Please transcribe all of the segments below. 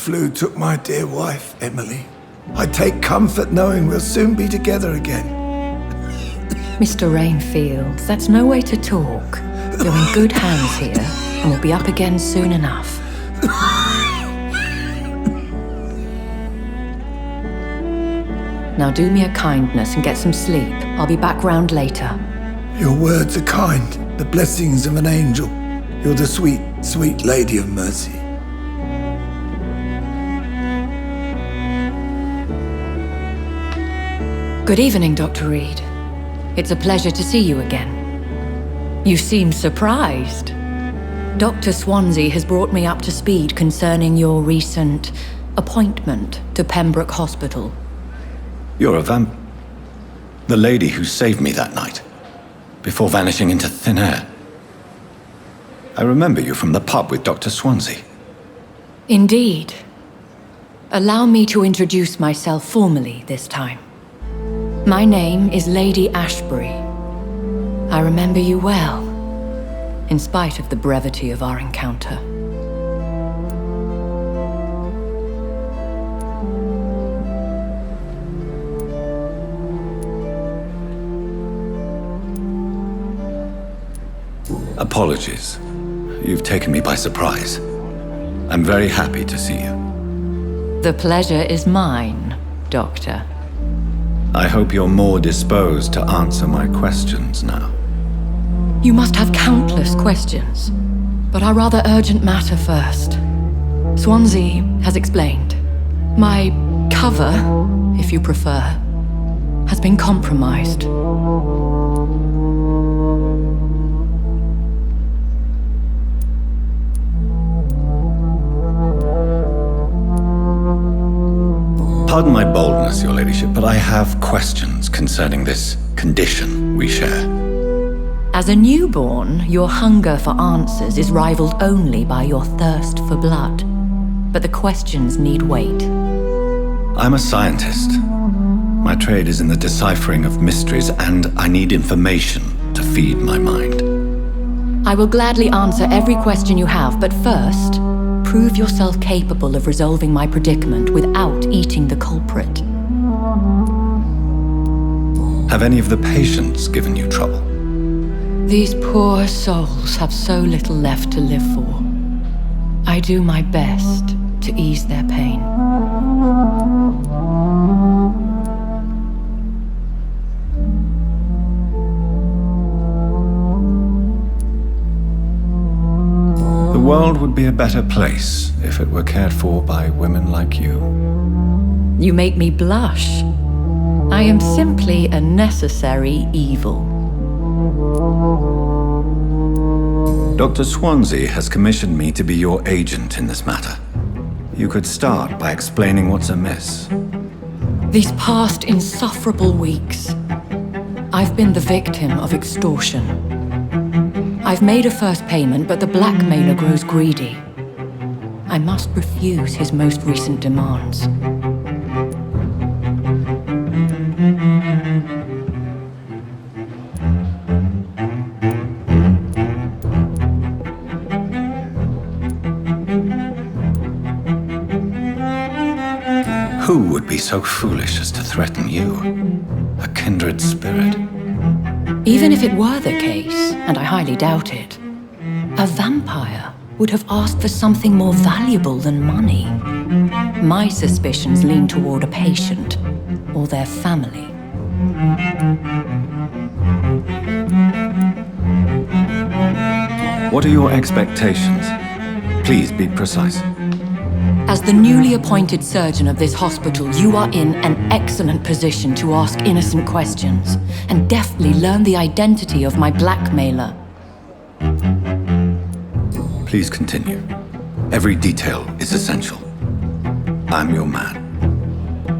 flu took my dear wife, Emily. I take comfort knowing we'll soon be together again. Mr. Rainfield, that's no way to talk. You're in good hands here, and we'll be up again soon enough. Now do me a kindness and get some sleep. I'll be back round later. Your words are kind, the blessings of an angel. You're the sweet, sweet Lady of Mercy. Good evening, Dr. Reed. It's a pleasure to see you again. You seem surprised. Dr. Swansea has brought me up to speed concerning your recent appointment to Pembroke Hospital. You're a the lady who saved me that night, before vanishing into thin air. I remember you from the pub with Dr. Swansea. Indeed. Allow me to introduce myself formally this time. My name is Lady Ashbury. I remember you well, in spite of the brevity of our encounter. Apologies. You've taken me by surprise. I'm very happy to see you. The pleasure is mine, Doctor. I hope you're more disposed to answer my questions now. You must have countless questions, but our rather urgent matter first. Swansea has explained. My cover, if you prefer, has been compromised. Pardon my boldness, Your Ladyship, but I have questions concerning this condition we share. As a newborn, your hunger for answers is rivaled only by your thirst for blood. But the questions need wait. I'm a scientist. My trade is in the deciphering of mysteries, and I need information to feed my mind. I will gladly answer every question you have, but first, prove yourself capable of resolving my predicament without eating the culprit. Have any of the patients given you trouble? These poor souls have so little left to live for. I do my best to ease their pain. The world would be a better place if it were cared for by women like you. You make me blush. I am simply a necessary evil. Dr. Swansea has commissioned me to be your agent in this matter. You could start by explaining what's amiss. These past insufferable weeks, I've been the victim of extortion. I've made a first payment, but the blackmailer grows greedy. I must refuse his most recent demands. Who would be so foolish as to threaten you, a kindred spirit? Even if it were the case, and I highly doubt it, a vampire would have asked for something more valuable than money. My suspicions lean toward a patient or their family. What are your expectations? Please be precise. As the newly appointed surgeon of this hospital, you are in an excellent position to ask innocent questions and deftly learn the identity of my blackmailer. Please continue. Every detail is essential. I'm your man.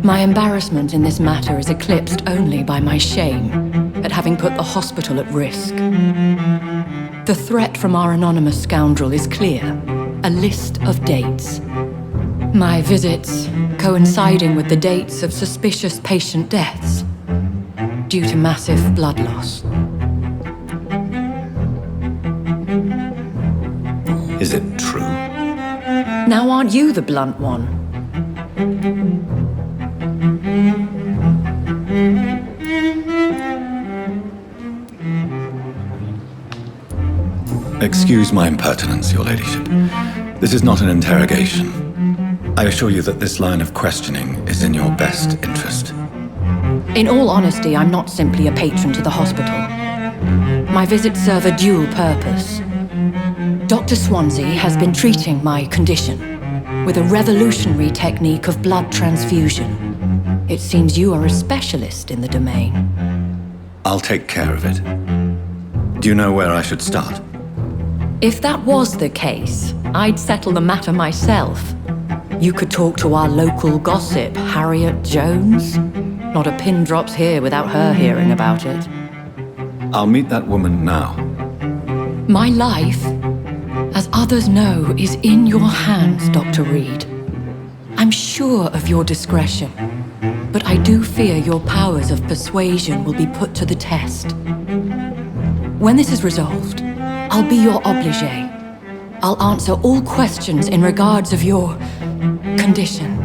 My embarrassment in this matter is eclipsed only by my shame at having put the hospital at risk. The threat from our anonymous scoundrel is clear. A list of dates. My visits coinciding with the dates of suspicious patient deaths due to massive blood loss. Is it true? Now aren't you the blunt one? Excuse my impertinence, Your Ladyship. This is not an interrogation. I assure you that this line of questioning is in your best interest. In all honesty, I'm not simply a patron to the hospital. My visits serve a dual purpose. Dr. Swansea has been treating my condition with a revolutionary technique of blood transfusion. It seems you are a specialist in the domain. I'll take care of it. Do you know where I should start? If that was the case, I'd settle the matter myself. You could talk to our local gossip, Harriet Jones. Not a pin drops here without her hearing about it. I'll meet that woman now. My life, as others know, is in your hands, Dr. Reed. I'm sure of your discretion, but I do fear your powers of persuasion will be put to the test. When this is resolved, I'll be your obligé. I'll answer all questions in regards of your condition.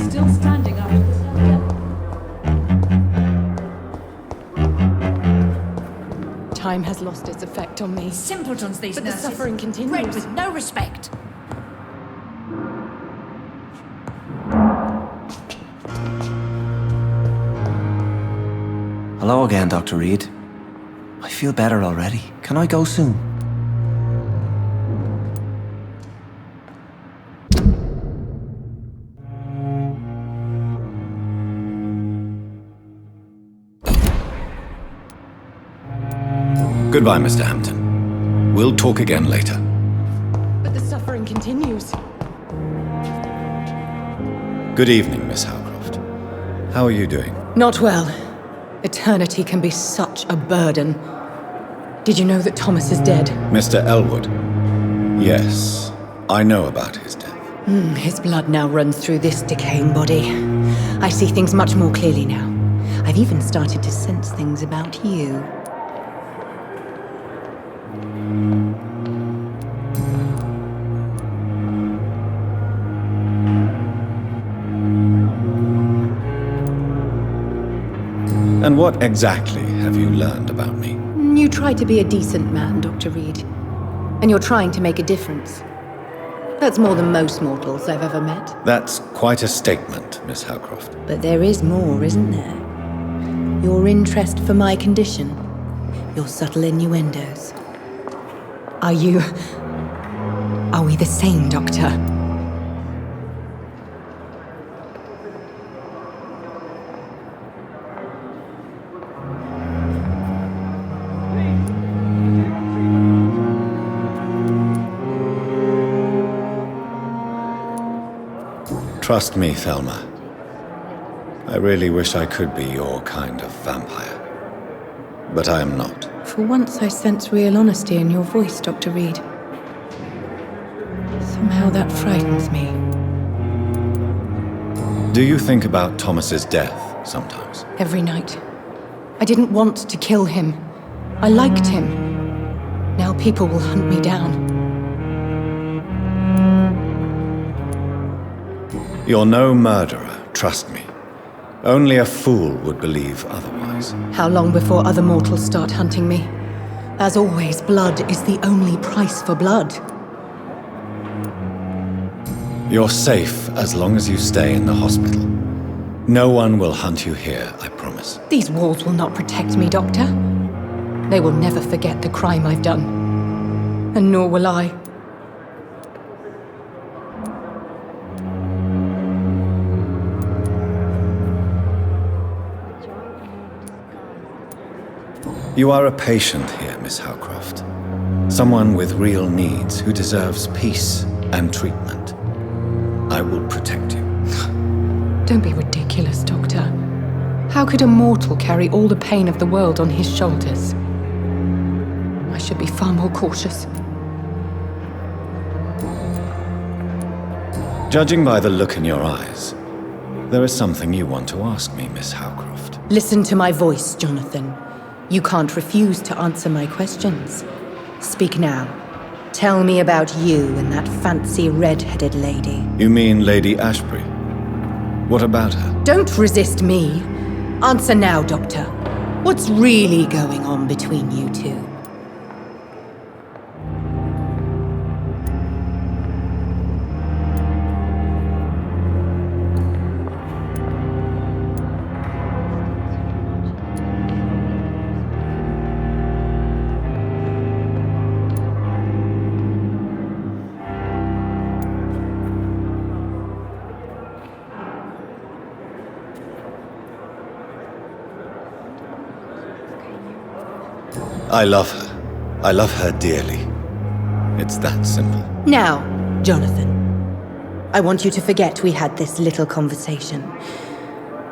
Still standing up. Time has lost its effect on me. Simpletons, these But nurses. the suffering continues. Bred with no respect. Hello again, Dr. Reed. I feel better already. Can I go soon? Goodbye, Mr. Hampton. We'll talk again later. But the suffering continues. Good evening, Miss Howcroft. How are you doing? Not well. Eternity can be such a burden. Did you know that Thomas is dead? Mr. Elwood? Yes, I know about his death. His blood now runs through this decaying body. I see things much more clearly now. I've even started to sense things about you. And what exactly have you learned about me? You try to be a decent man, Dr. Reed. And you're trying to make a difference. That's more than most mortals I've ever met. That's quite a statement, Miss Howcroft. But there is more, isn't there? Your interest for my condition. Your subtle innuendos. Are we the same, Doctor? Trust me, Thelma. I really wish I could be your kind of vampire. But I am not. For once I sense real honesty in your voice, Dr. Reed. Somehow that frightens me. Do you think about Thomas's death sometimes? Every night. I didn't want to kill him. I liked him. Now people will hunt me down. You're no murderer, trust me. Only a fool would believe otherwise. How long before other mortals start hunting me? As always, blood is the only price for blood. You're safe as long as you stay in the hospital. No one will hunt you here, I promise. These walls will not protect me, Doctor. They will never forget the crime I've done. And nor will I. You are a patient here, Miss Howcroft. Someone with real needs who deserves peace and treatment. I will protect you. Don't be ridiculous, Doctor. How could a mortal carry all the pain of the world on his shoulders? I should be far more cautious. Judging by the look in your eyes, there is something you want to ask me, Miss Howcroft. Listen to my voice, Jonathan. You can't refuse to answer my questions. Speak now. Tell me about you and that fancy red-headed lady. You mean Lady Ashbury? What about her? Don't resist me. Answer now, Doctor. What's really going on between you two? I love her. I love her dearly. It's that simple. Now, Jonathan, I want you to forget we had this little conversation.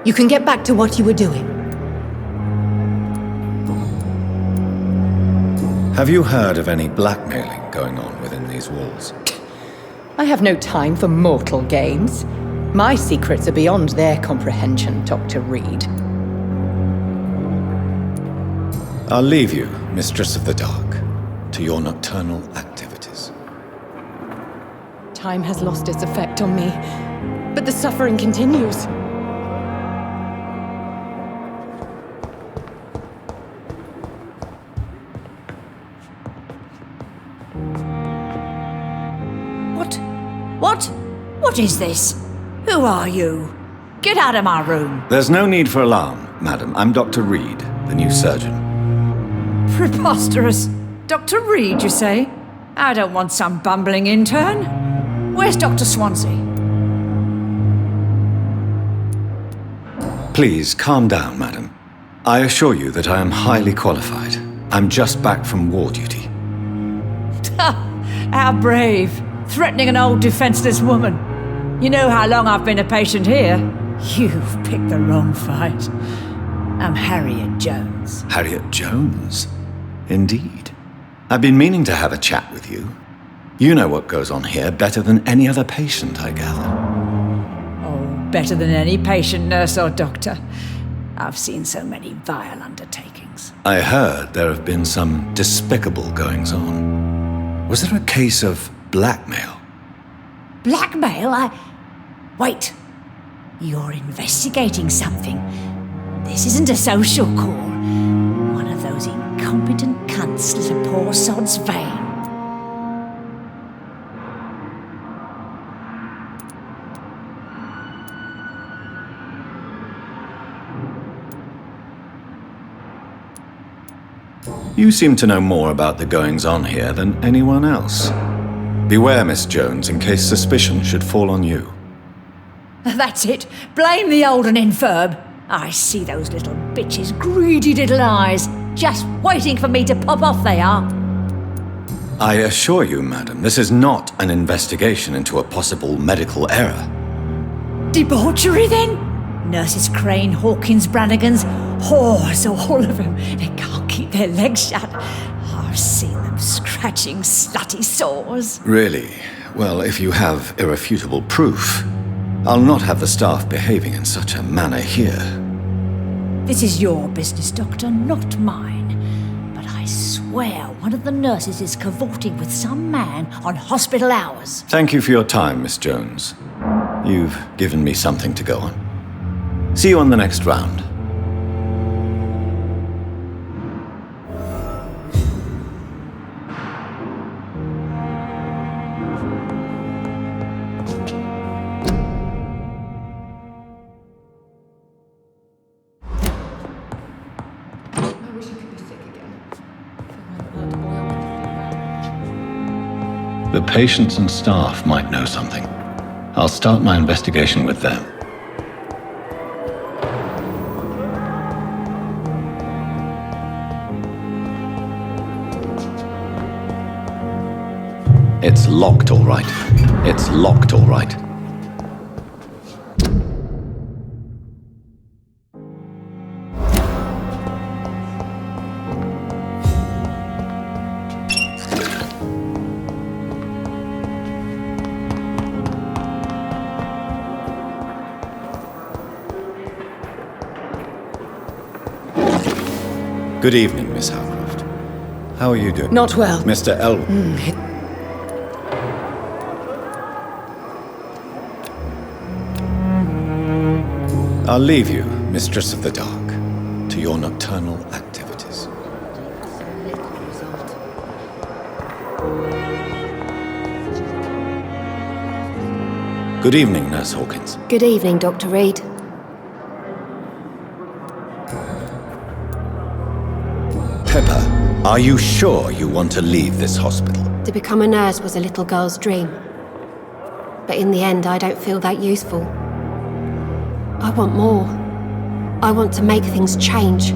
You can get back to what you were doing. Have you heard of any blackmailing going on within these walls? I have no time for mortal games. My secrets are beyond their comprehension, Dr. Reed. I'll leave you, Mistress of the Dark, to your nocturnal activities. Time has lost its effect on me, but the suffering continues. What is this? Who are you? Get out of my room. There's no need for alarm, madam. I'm Dr. Reed, the new surgeon. Preposterous. Dr. Reed, you say? I don't want some bumbling intern. Where's Dr. Swansea? Please, calm down, madam. I assure you that I am highly qualified. I'm just back from war duty. How brave. Threatening an old defenseless woman. You know how long I've been a patient here? You've picked the wrong fight. I'm Harriet Jones. Harriet Jones? Indeed. I've been meaning to have a chat with you. You know what goes on here better than any other patient, I gather. Oh, better than any patient, nurse or doctor. I've seen so many vile undertakings. I heard there have been some despicable goings-on. Was there a case of blackmail? Blackmail? Wait. You're investigating something. This isn't a social call. One of those incompetent cunts slit a poor sod's vein. You seem to know more about the goings-on here than anyone else. Beware, Miss Jones, in case suspicion should fall on you. That's it. Blame the old and infirm. I see those little bitches' greedy little eyes. Just waiting for me to pop off they are. I assure you, madam, this is not an investigation into a possible medical error. Debauchery, then? Nurses Crane, Hawkins, Brannigans, whores, all of them. They can't keep their legs shut. I've seen them scratching slutty sores. Really? Well, if you have irrefutable proof, I'll not have the staff behaving in such a manner here. This is your business, Doctor, not mine. But I swear one of the nurses is cavorting with some man on hospital hours. Thank you for your time, Miss Jones. You've given me something to go on. See you on the next round. The patients and staff might know something. I'll start my investigation with them. It's locked, all right. It's locked, all right. Good evening, Miss Howcroft. How are you doing? Not well. Mr. Elwood. I'll leave you, Mistress of the Dark, to your nocturnal activities. Good evening, Nurse Hawkins. Good evening, Dr. Reed. Pepper, are you sure you want to leave this hospital? To become a nurse was a little girl's dream. But in the end, I don't feel that useful. I want more. I want to make things change.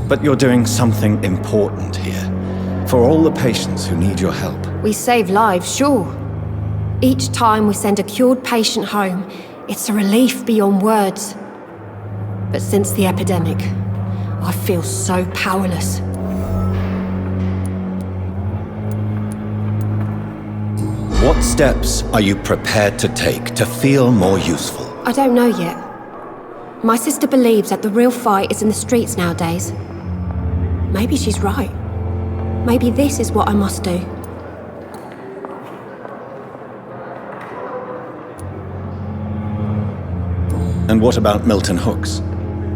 But you're doing something important here. For all the patients who need your help. We save lives, sure. Each time we send a cured patient home, it's a relief beyond words. But since the epidemic, I feel so powerless. What steps are you prepared to take to feel more useful? I don't know yet. My sister believes that the real fight is in the streets nowadays. Maybe she's right. Maybe this is what I must do. And what about Milton Hooks?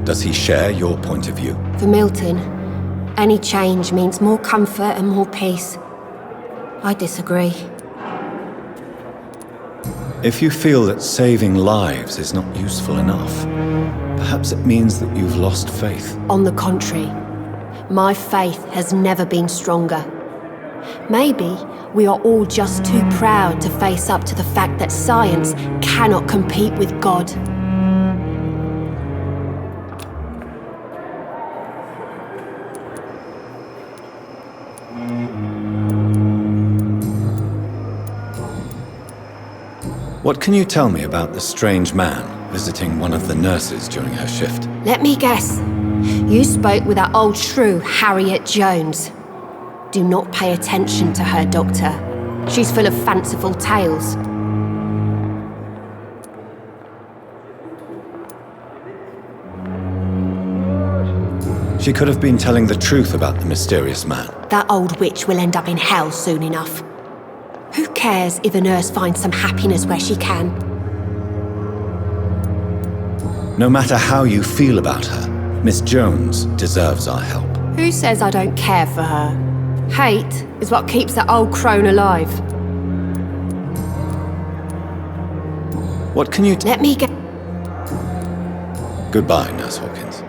Does he share your point of view? For Milton, any change means more comfort and more peace. I disagree. If you feel that saving lives is not useful enough, perhaps it means that you've lost faith. On the contrary, my faith has never been stronger. Maybe we are all just too proud to face up to the fact that science cannot compete with God. What can you tell me about the strange man visiting one of the nurses during her shift? Let me guess. You spoke with that old shrew, Harriet Jones. Do not pay attention to her, Doctor. She's full of fanciful tales. She could have been telling the truth about the mysterious man. That old witch will end up in hell soon enough. Who cares if a nurse finds some happiness where she can? No matter how you feel about her, Miss Jones deserves our help. Who says I don't care for her? Hate is what keeps that old crone alive. What can you Let me get... Goodbye, Nurse Hawkins.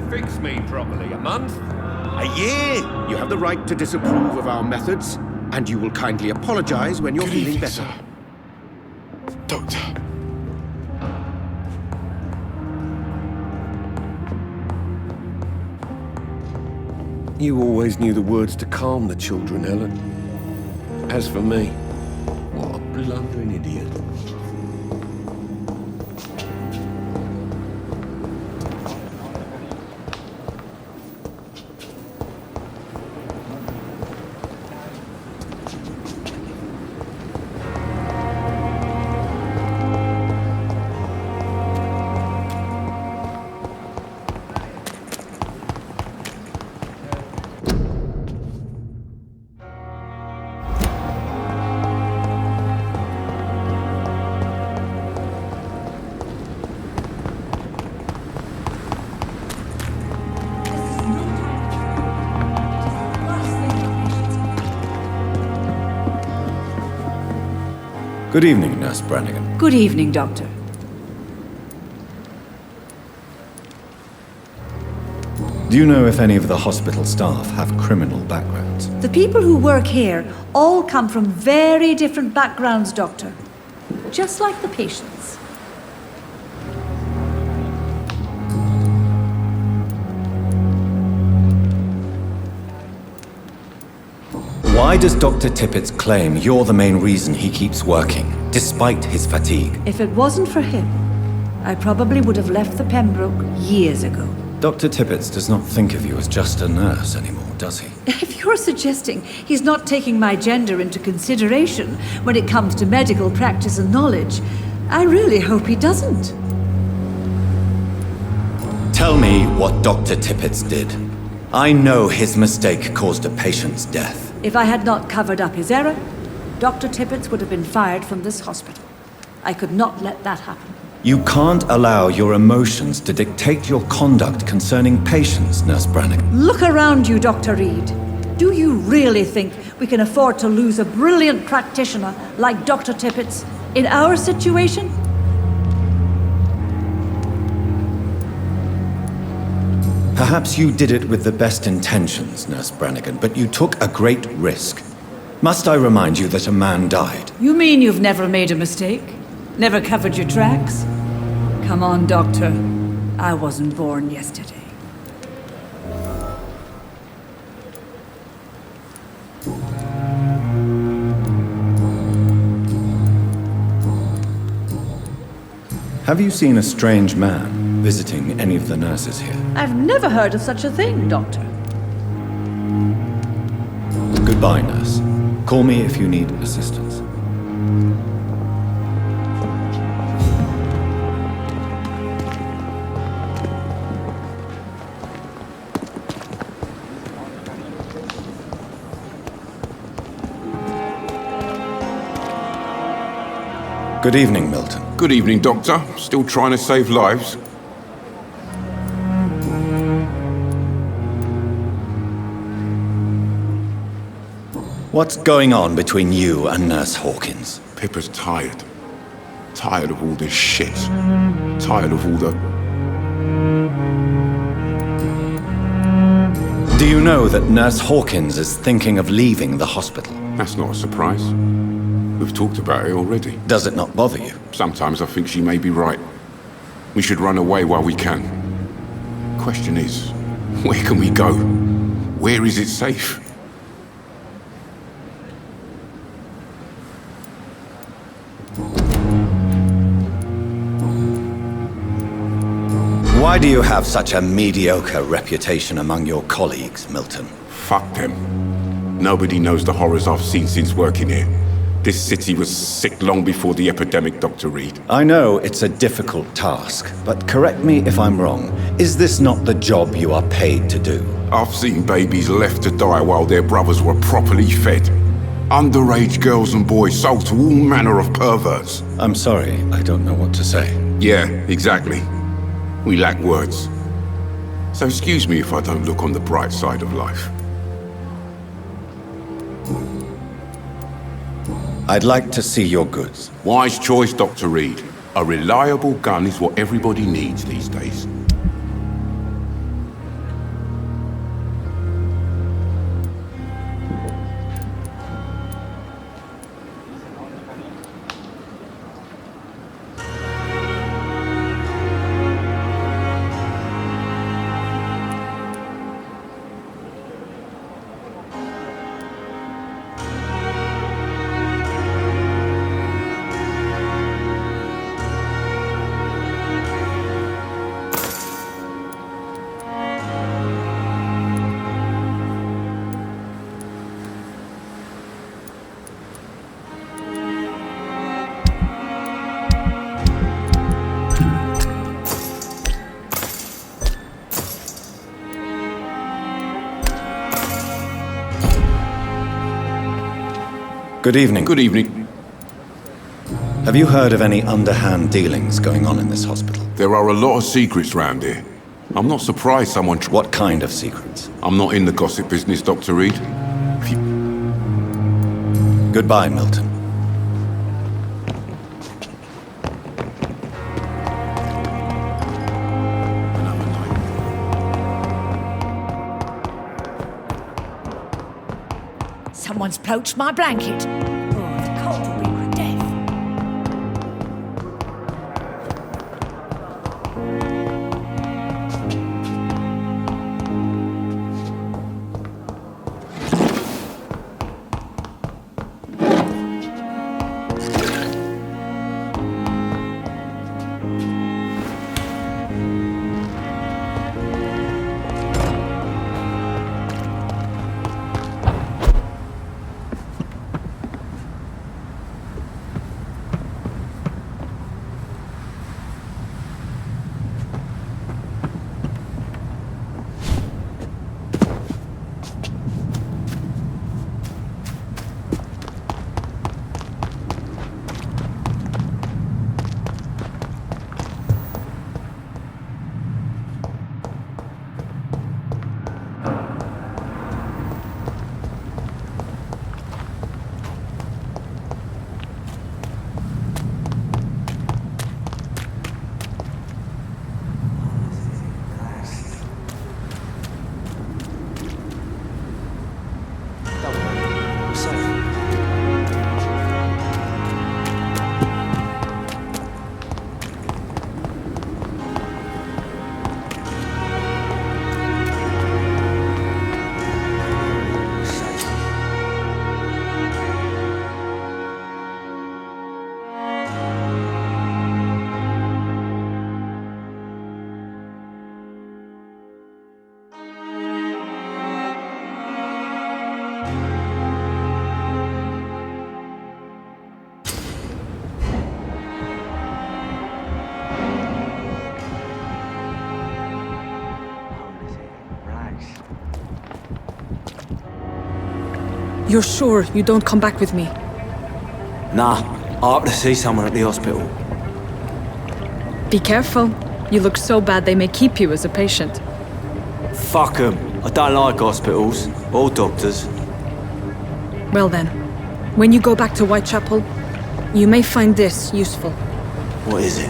Fix me properly, a month? A year! You have the right to disapprove of our methods, and you will kindly apologize when you're feeling better. Doctor. You always knew the words to calm the children, Helen. As for me, what a blundering idiot. Good evening, Nurse Brannigan. Good evening, Doctor. Do you know if any of the hospital staff have criminal backgrounds? The people who work here all come from very different backgrounds, Doctor. Just like the patients. Why does Dr. Tippett's claim you're the main reason he keeps working? despite his fatigue. If it wasn't for him, I probably would have left the Pembroke years ago. Dr. Tippett does not think of you as just a nurse anymore, does he? If you're suggesting he's not taking my gender into consideration when it comes to medical practice and knowledge, I really hope he doesn't. Tell me what Dr. Tippett did. I know his mistake caused a patient's death. If I had not covered up his error, Dr. Tippett would have been fired from this hospital. I could not let that happen. You can't allow your emotions to dictate your conduct concerning patients, Nurse Brannigan. Look around you, Dr. Reed. Do you really think we can afford to lose a brilliant practitioner like Dr. Tippett in our situation? Perhaps you did it with the best intentions, Nurse Brannigan, but you took a great risk. Must I remind you that a man died? You mean you've never made a mistake? Never covered your tracks? Come on, Doctor. I wasn't born yesterday. Have you seen a strange man visiting any of the nurses here? I've never heard of such a thing, Doctor. Goodbye, nurse. Call me if you need assistance. Good evening, Milton. Good evening, Doctor. Still trying to save lives? What's going on between you and Nurse Hawkins? Pippa's tired. Tired of all this shit. Tired of all the... Do you know that Nurse Hawkins is thinking of leaving the hospital? That's not a surprise. We've talked about it already. Does it not bother you? Sometimes I think she may be right. We should run away while we can. Question is, where can we go? Where is it safe? Why do you have such a mediocre reputation among your colleagues, Milton? Fuck them. Nobody knows the horrors I've seen since working here. This city was sick long before the epidemic, Dr. Reed. I know it's a difficult task, but correct me if I'm wrong. Is this not the job you are paid to do? I've seen babies left to die while their brothers were properly fed. Underage girls and boys sold to all manner of perverts. I'm sorry, I don't know what to say. Yeah, exactly. We lack words. So excuse me if I don't look on the bright side of life. I'd like to see your goods. Wise choice, Dr. Reed. A reliable gun is what everybody needs these days. Good evening. Good evening. Have you heard of any underhand dealings going on in this hospital? There are a lot of secrets round here. I'm not surprised someone... What kind of secrets? I'm not in the gossip business, Dr. Reed. Goodbye, Milton. Someone's poached my blanket. Oh, the cold will be my death. You're sure you don't come back with me? Nah, I have to see someone at the hospital. Be careful. You look so bad they may keep you as a patient. Fuck 'em. I don't like hospitals. Or doctors. Well then, when you go back to Whitechapel, you may find this useful. What is it?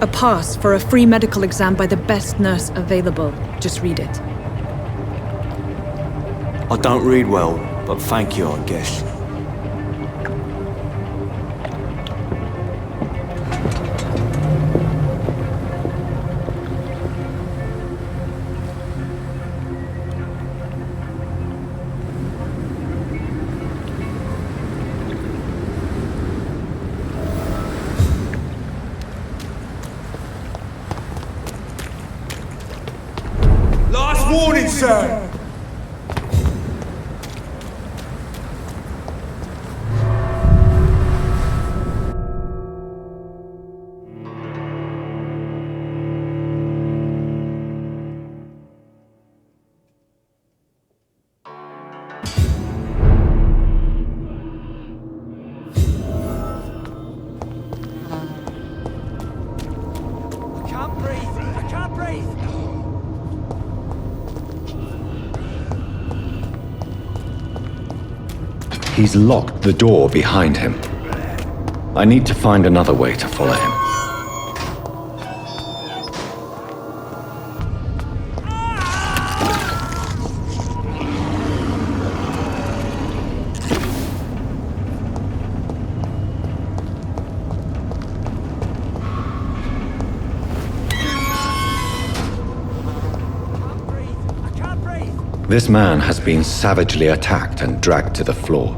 A pass for a free medical exam by the best nurse available. Just read it. I don't read well, but thank you, I guess. Last warning, sir! He's locked the door behind him. I need to find another way to follow him. This man has been savagely attacked and dragged to the floor.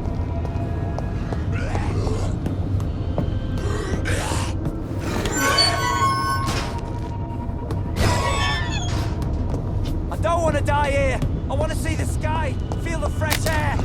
I don't want to die here. I want to see the sky, feel the fresh air.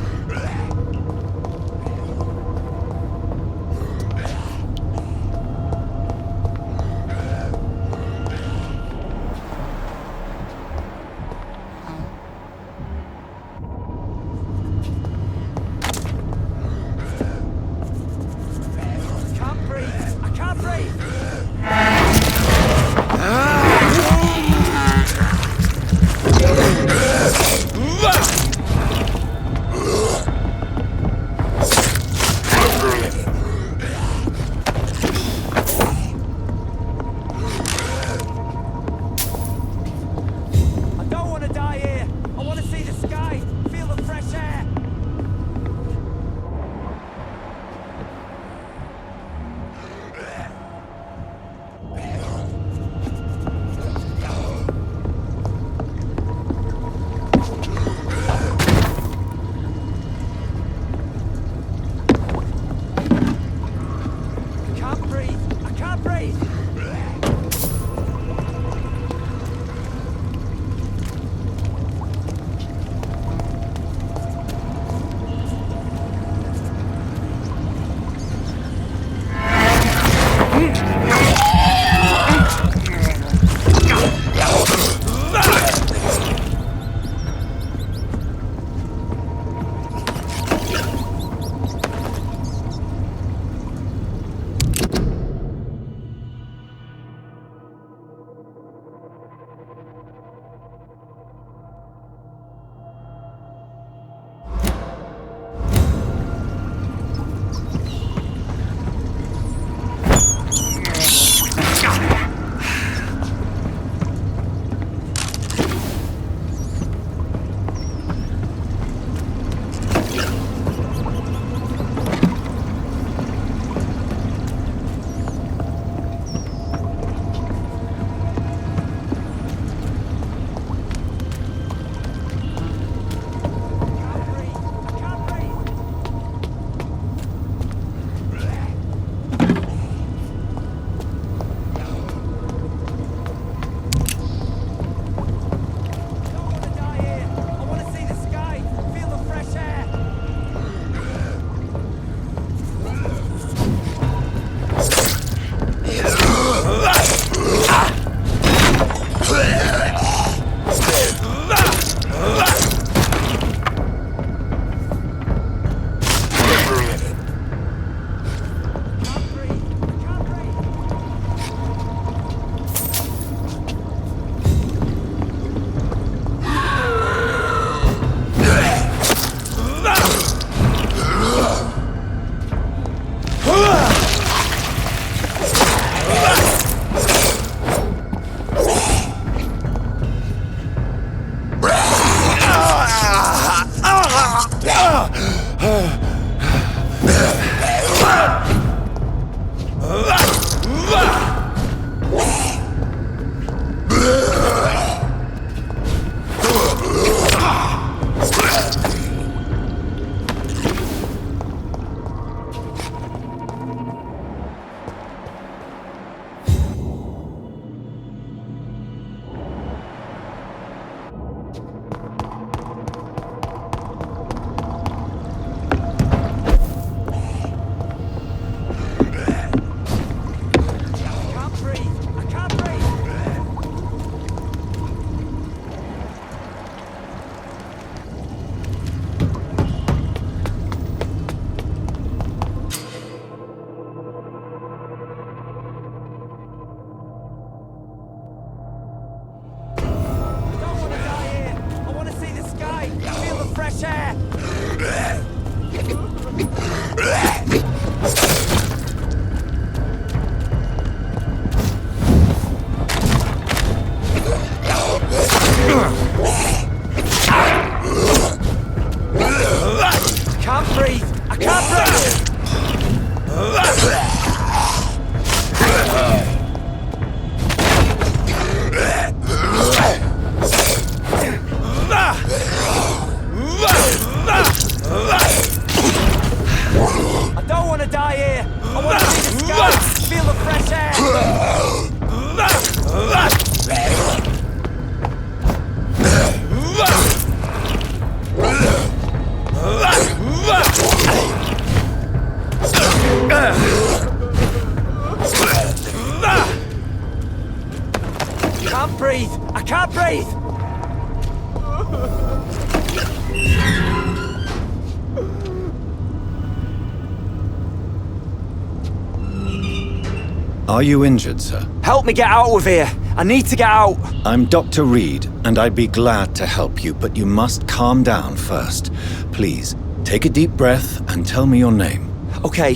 Are you injured, sir? Help me get out of here! I need to get out! I'm Dr. Reed, and I'd be glad to help you, but you must calm down first. Please, take a deep breath and tell me your name. Okay,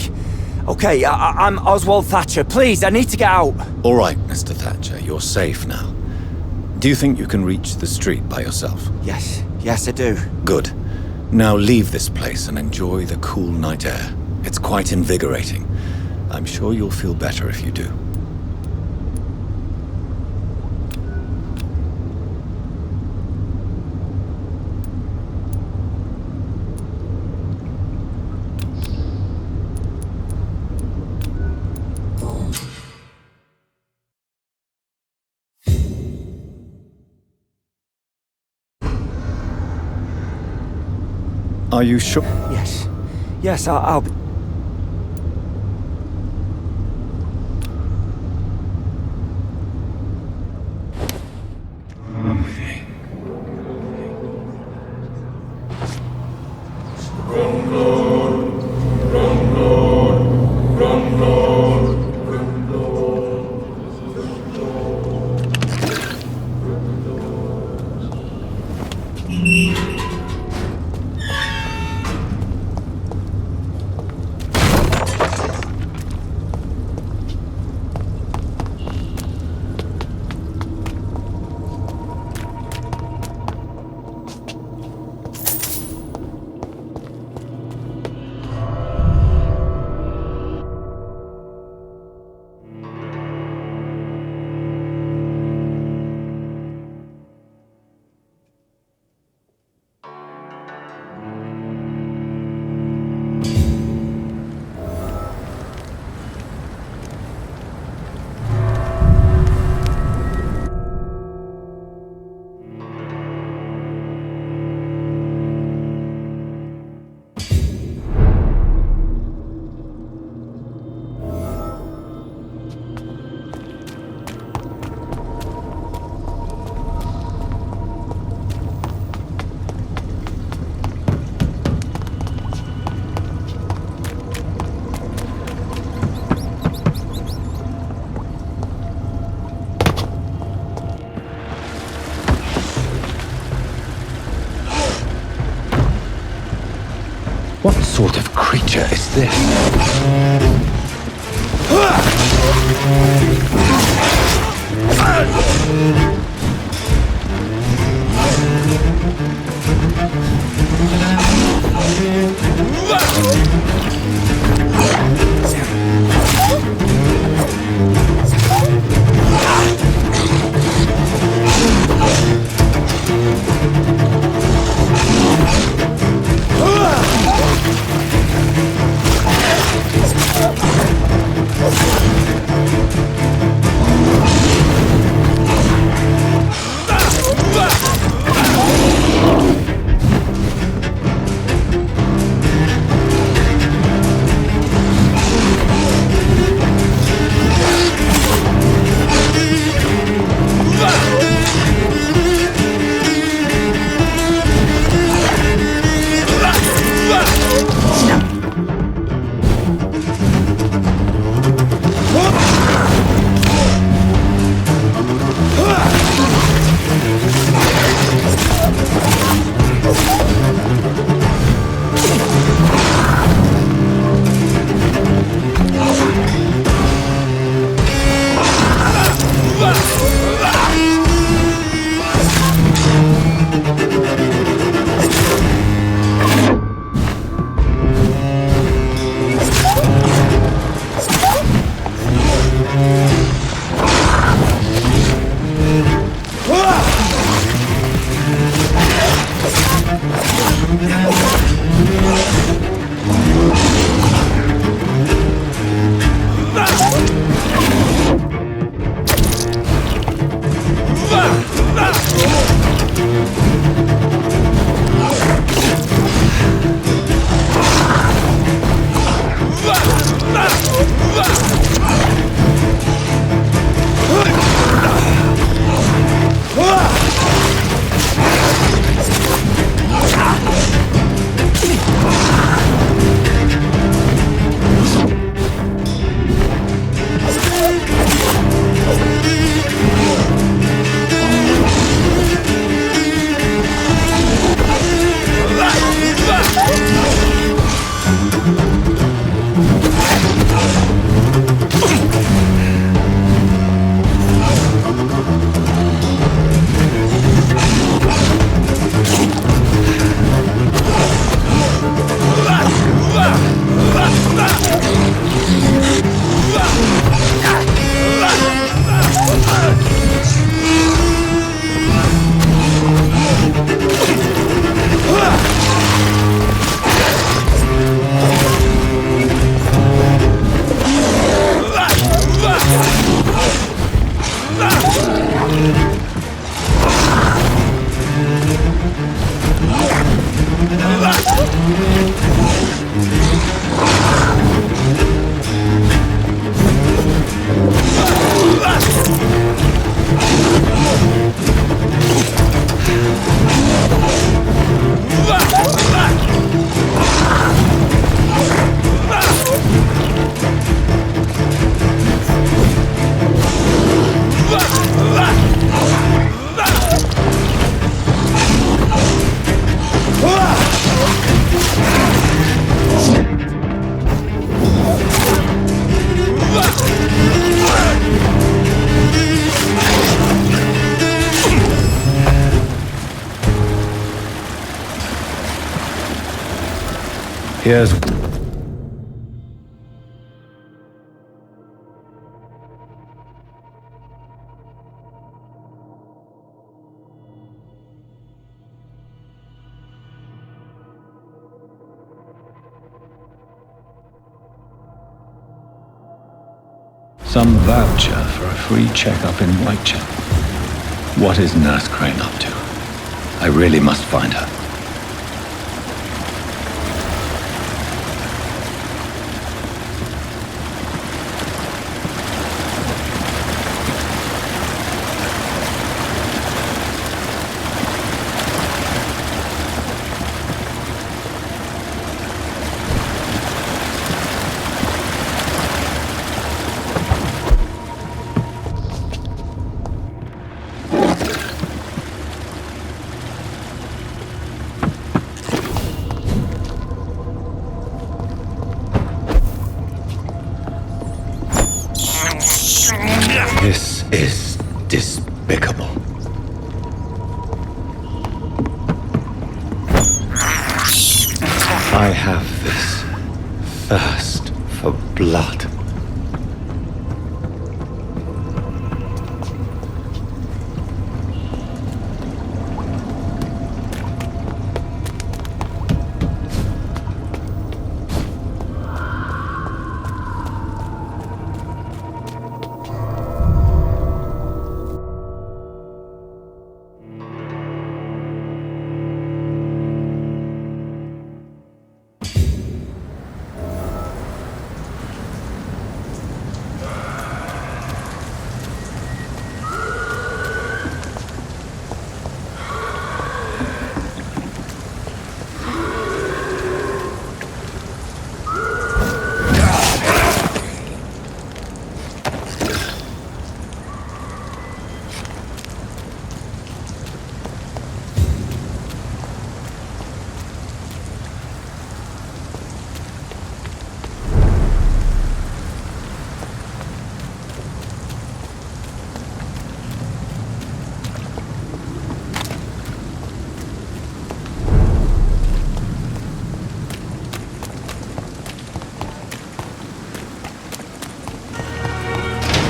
I'm Oswald Thatcher. Please, I need to get out. All right, Mr. Thatcher, you're safe now. Do you think you can reach the street by yourself? Yes, I do. Good. Now leave this place and enjoy the cool night air. It's quite invigorating. I'm sure you'll feel better if you do. Are you sure? Yes, I'll be... What sort of creature is this? Here's... some voucher for a free checkup in Whitechapel. What is Nurse Crane up to? I really must find her. This is despicable. I have this thirst for blood.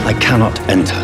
I cannot enter.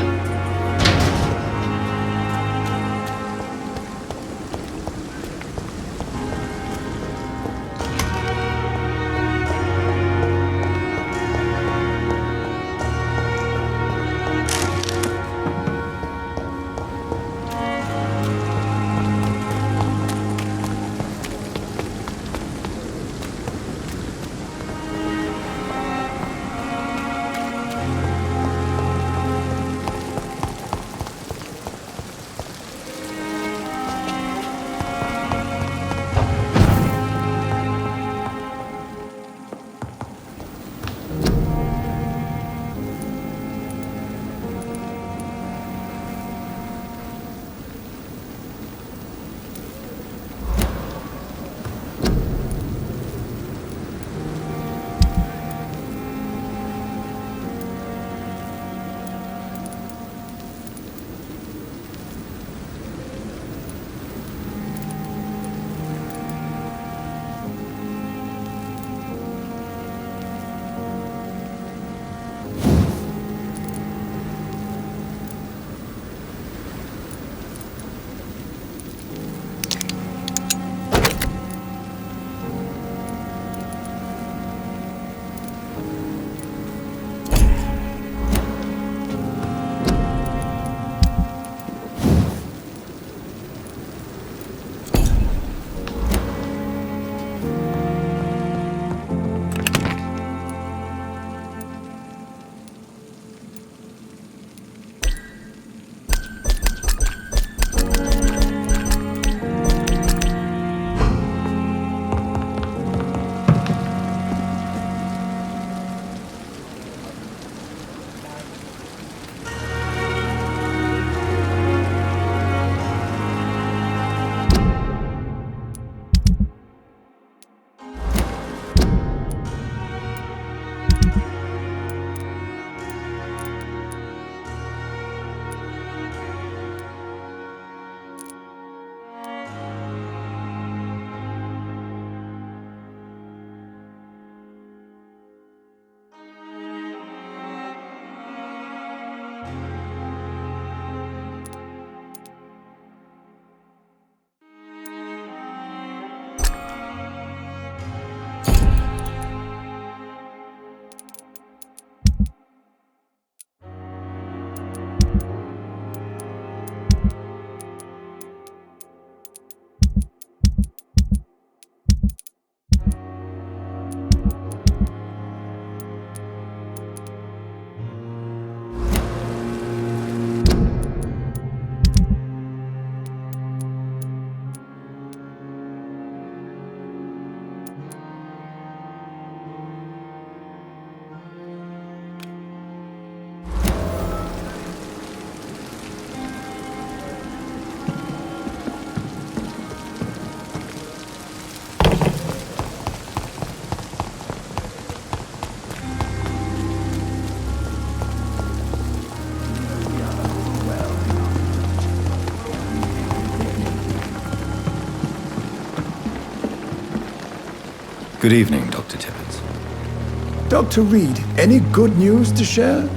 Good evening, Dr. Tippett. Dr. Reed, any good news to share?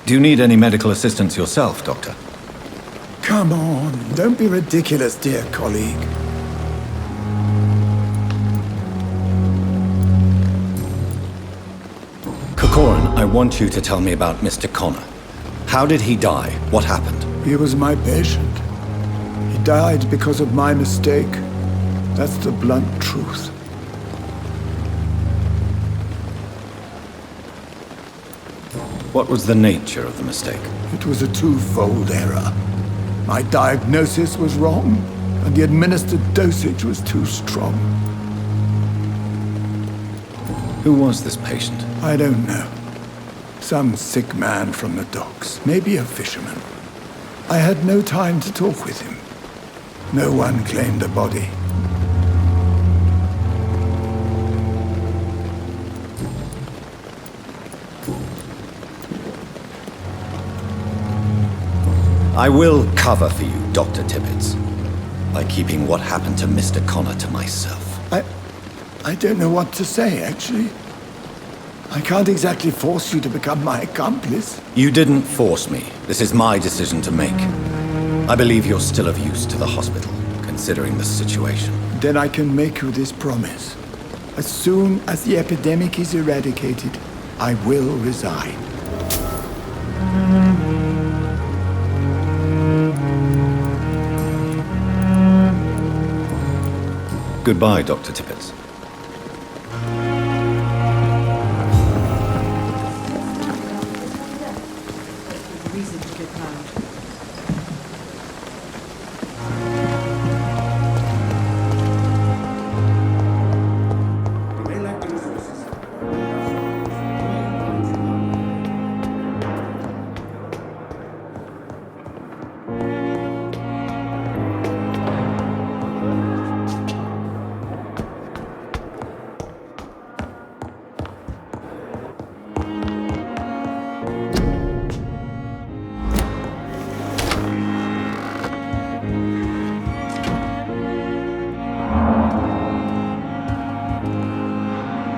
Do you need any medical assistance yourself, Doctor? Come on, don't be ridiculous, dear colleague. Corcoran, I want you to tell me about Mr. Connor. How did he die? What happened? He was my patient. He died because of my mistake. That's the blunt truth. What was the nature of the mistake? It was a twofold error. My diagnosis was wrong, and the administered dosage was too strong. Who was this patient? I don't know. Some sick man from the docks, maybe a fisherman. I had no time to talk with him. No one claimed the body. I will cover for you, Dr. Tippett, by keeping what happened to Mr. Connor to myself. I don't know what to say, actually. I can't exactly force you to become my accomplice. You didn't force me. This is my decision to make. I believe you're still of use to the hospital, considering the situation. Then I can make you this promise. As soon as the epidemic is eradicated, I will resign. Goodbye, Dr. Tippett.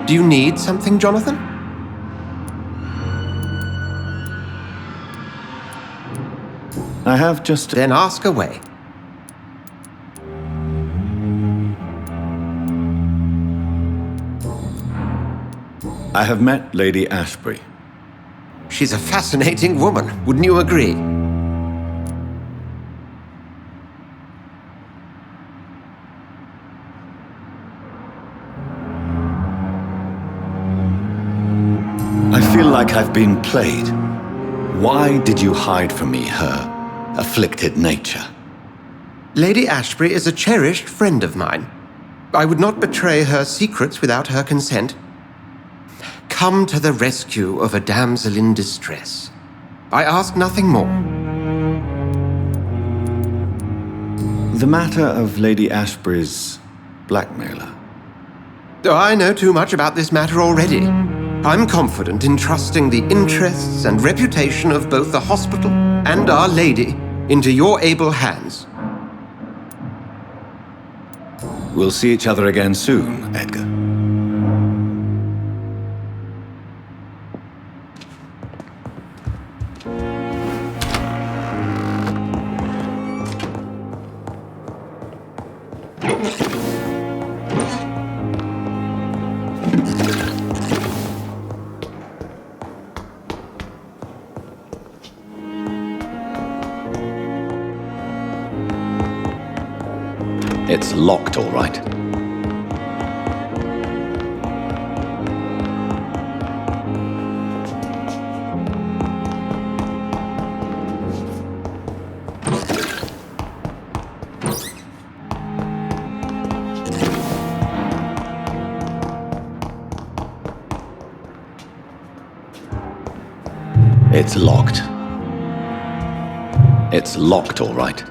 Do you need something, Jonathan? I have just... Then ask away. I have met Lady Ashbury. She's a fascinating woman, wouldn't you agree? I feel like I've been played. Why did you hide from me her afflicted nature? Lady Ashbury is a cherished friend of mine. I would not betray her secrets without her consent. Come to the rescue of a damsel in distress. I ask nothing more. The matter of Lady Ashbury's blackmailer. Oh, I know too much about this matter already. I'm confident in trusting the interests and reputation of both the hospital and Our Lady into your able hands. We'll see each other again soon, Edgar. It's locked, all right. It's locked. It's locked, all right.